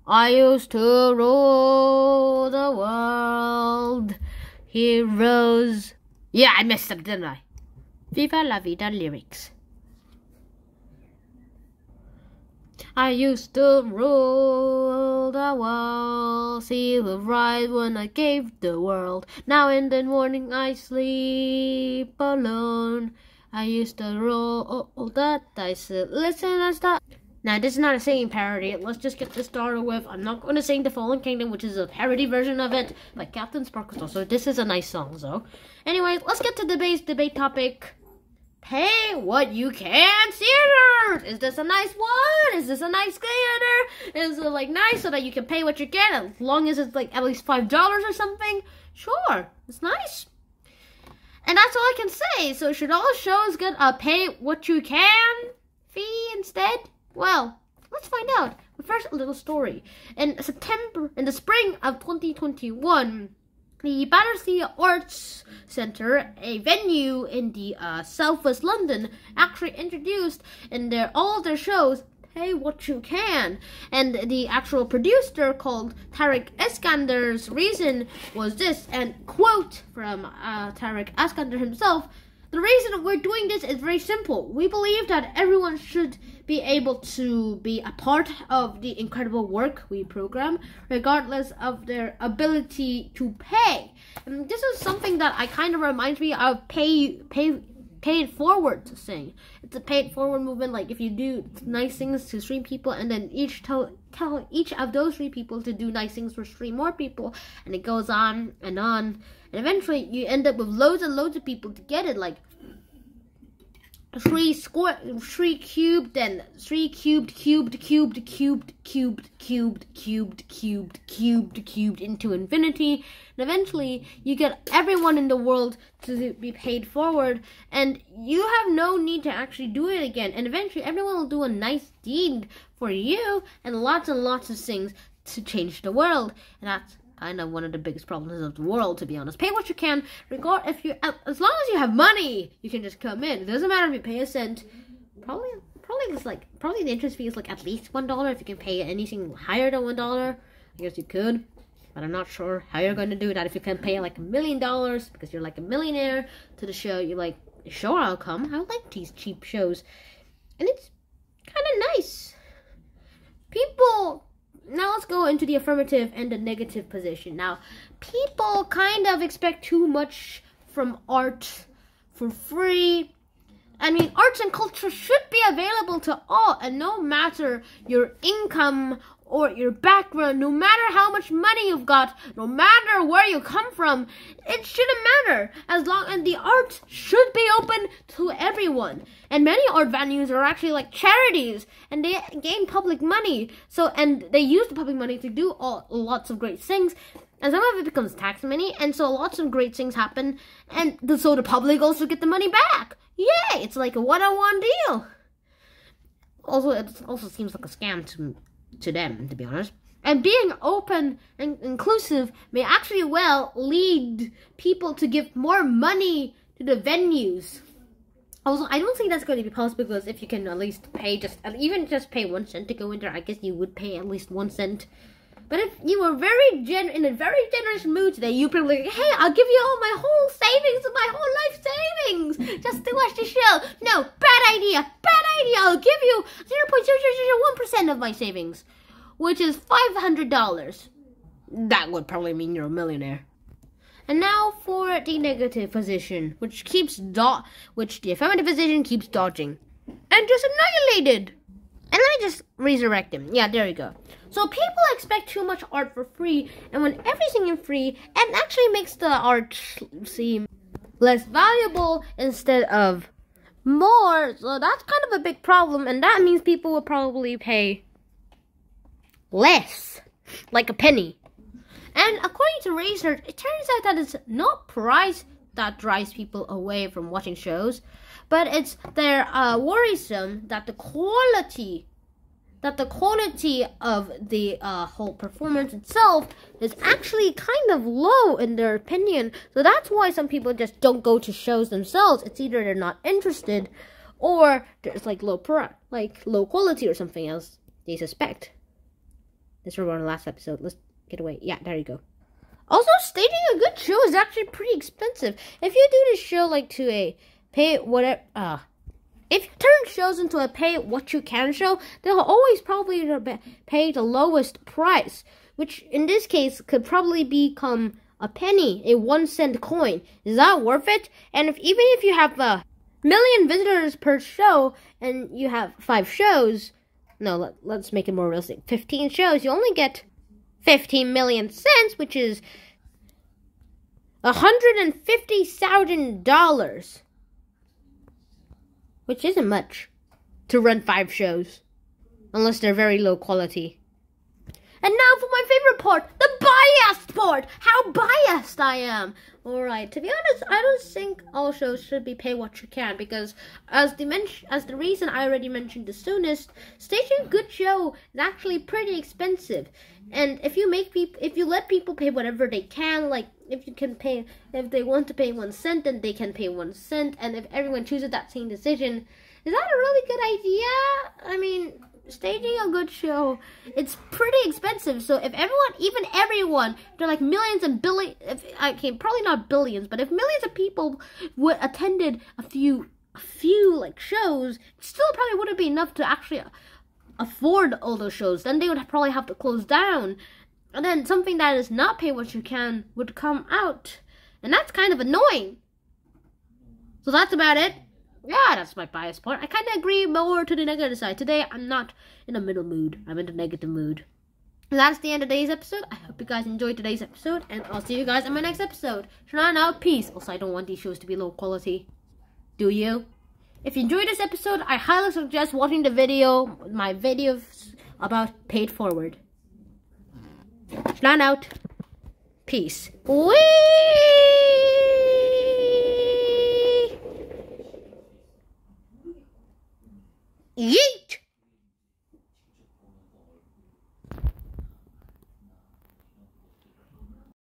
I used to rule the world. Heroes. Yeah, I messed up, didn't I? Viva la vida lyrics. I used to rule the world, see the right when I gave the world. Now in the morning I sleep alone. I used to roll the dice. Listen and stop. Now this is not a singing parody. Let's just get this started with. I'm not going to sing The Fallen Kingdom, which is a parody version of it by Captain Sparkle. So this is a nice song, though. Anyway, let's get to debate topic. Pay what you can theater. Is this a nice one? Is this a nice theater? Is it like nice so that you can pay what you can as long as it's like at least $5 or something? Sure, it's nice. And that's all I can say. So should all shows get a pay what you can fee instead? Well, let's find out. But first, a little story. In the spring of 2021. The Battersea Arts Centre, a venue in the southwest London, actually introduced in all their shows Pay What You Can. And the actual producer called Tariq Eskandar's reason was this, and quote from Tariq Eskander himself, "The reason we're doing this is very simple. We believe that everyone should be able to be a part of the incredible work we program, regardless of their ability to pay." And this is something that I kind of reminds me of pay it forward to sing. It's a pay it forward movement. Like if you do nice things to 3 people, and then tell each of those 3 people to do nice things for 3 more people, and it goes on, and eventually you end up with loads and loads of people to get it, like 3 cubed, and 3 cubed into infinity, and eventually you get everyone in the world to be paid forward, and you have no need to actually do it again, and eventually everyone will do a nice deed for you, and lots of things to change the world. And that's kind of one of the biggest problems of the world, to be honest. Pay what you can, as long as you have money, you can just come in. It doesn't matter if you pay a cent. Probably the interest fee is like at least $1. If you can pay anything higher than $1, I guess you could. But I'm not sure how you're going to do that. If you can pay like $1 million because you're like a millionaire to the show, you're like, sure, I'll come. I like these cheap shows, and it's kind of nice. Now let's go into the affirmative and the negative position. Now, people kind of expect too much from art for free. I mean, arts and culture should be available to all, and no matter your income or your background, no matter how much money you've got, no matter where you come from, it shouldn't matter, as long as the art should be open to everyone. And many art venues are actually like charities, and they gain public money, and they use the public money to do lots of great things, and some of it becomes tax money, and so lots of great things happen, and so the public also get the money back. Yay! It's like a one-on-one deal. Also, it also seems like a scam to them, to be honest. And being open and inclusive may actually lead people to give more money to the venues. Also, I don't think that's going to be possible, because if you can at least pay even just pay 1 cent to go in there, I guess you would pay at least 1 cent. But if you were in a very generous mood today, you'd probably like, hey, I'll give you all my whole savings, my whole life savings, just to watch the show. No, bad idea. I'll give you 0.0001% of my savings, which is $500. That would probably mean you're a millionaire. And now for the negative position, which the affirmative position keeps dodging, and just annihilated. And let me just resurrect him. Yeah, there you go. So people expect too much art for free, and when everything is free, it actually makes the art seem less valuable instead of more. So that's kind of a big problem, and that means people will probably pay less, like a penny. And according to research, it turns out that it's not price that drives people away from watching shows, but it's their worrisome that the quality of the whole performance itself is actually kind of low in their opinion. So that's why some people just don't go to shows themselves. It's either they're not interested, or there's like low quality or something else they suspect. This was our last episode. Let's get away. Yeah, there you go. Also, staging a good show is actually pretty expensive. If you do this show like to a pay whatever, if you turn shows into a pay what you can show, they'll always probably pay the lowest price, which in this case could probably become a penny, a 1-cent coin. Is that worth it? And even if you have a million visitors per show and you have 5 shows, no, let's make it more realistic. 15 shows, you only get 15 million cents, which is $150,000, which isn't much to run 5 shows, unless they're very low quality. And now for my favorite part, the biased part. How biased I am. Alright, to be honest, I don't think all shows should be pay what you can, because as the reason I already mentioned the soonest, staging a good show is actually pretty expensive. And if you let people pay whatever they can, like if they want to pay 1 cent, then they can pay 1 cent, and if everyone chooses that same decision, is that a really good idea? I mean, staging a good show, it's pretty expensive. So if everyone, they're like millions and billions, probably not billions, but if millions of people would attended a few like shows, still probably wouldn't be enough to actually afford all those shows. Then they would probably have to close down, and then something that is not pay what you can would come out, and that's kind of annoying. So that's about it. Yeah, that's my bias part. I kind of agree more to the negative side. Today, I'm not in a middle mood. I'm in the negative mood. And that's the end of today's episode. I hope you guys enjoyed today's episode, and I'll see you guys in my next episode. So now, peace. Also, I don't want these shows to be low quality. Do you? If you enjoyed this episode, I highly suggest watching my videos about Paid Forward. Out. Peace. Whee! Yeet!